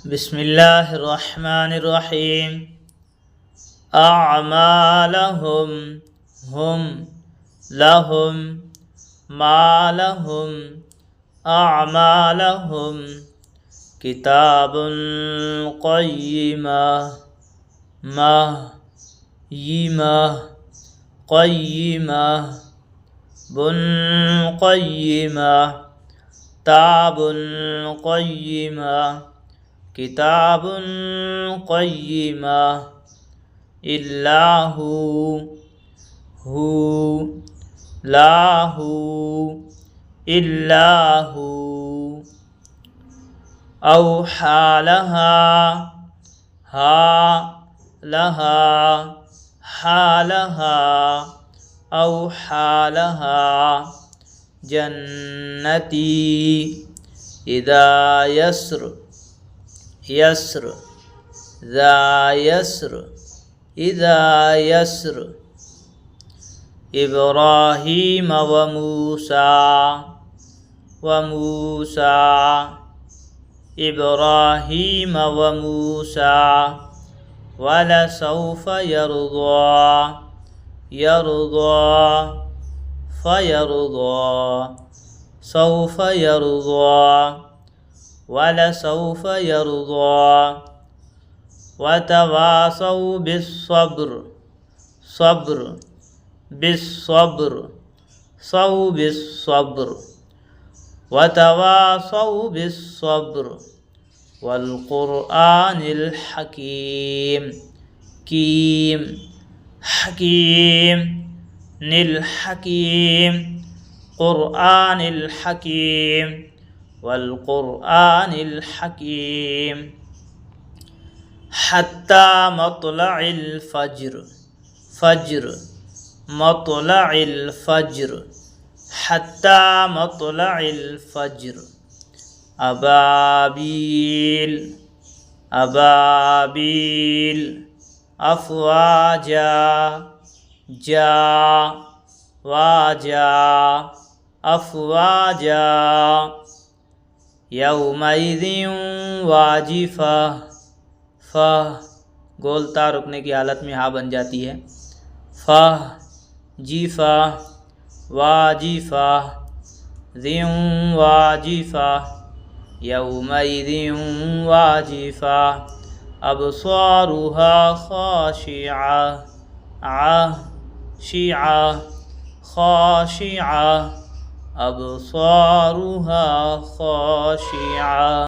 بسم اللہ الرحمن الرحیم اعمالہم ہم لہم ما لہم اعمالہم کتاب قیمہ قیمہ بن قیمہ تاب قیمہ کتاب قیمہ اللہ لا الا ہو اوحی لہا اوحی لہا جنتی اذا یسر ابراہیم ابراہیم وموسیٰ ولسوف سوف يرضى ولسوف يرضى وتواصوا بالصبر وتواصوا بالصبر والقرآن الحكيم الحكيم قرآن الحكيم والقرآن الحكيم حتى مطلع الفجر حتى مطلع الفجر أبابيل أفواجا أفواجا يومئذ واجفة گولتا رکنے کی حالت میں ہا بن جاتی ہے جیفا واجفہ واجفہ یومئذ واجفہ ابصارها خاشعة ابصارها خاشعة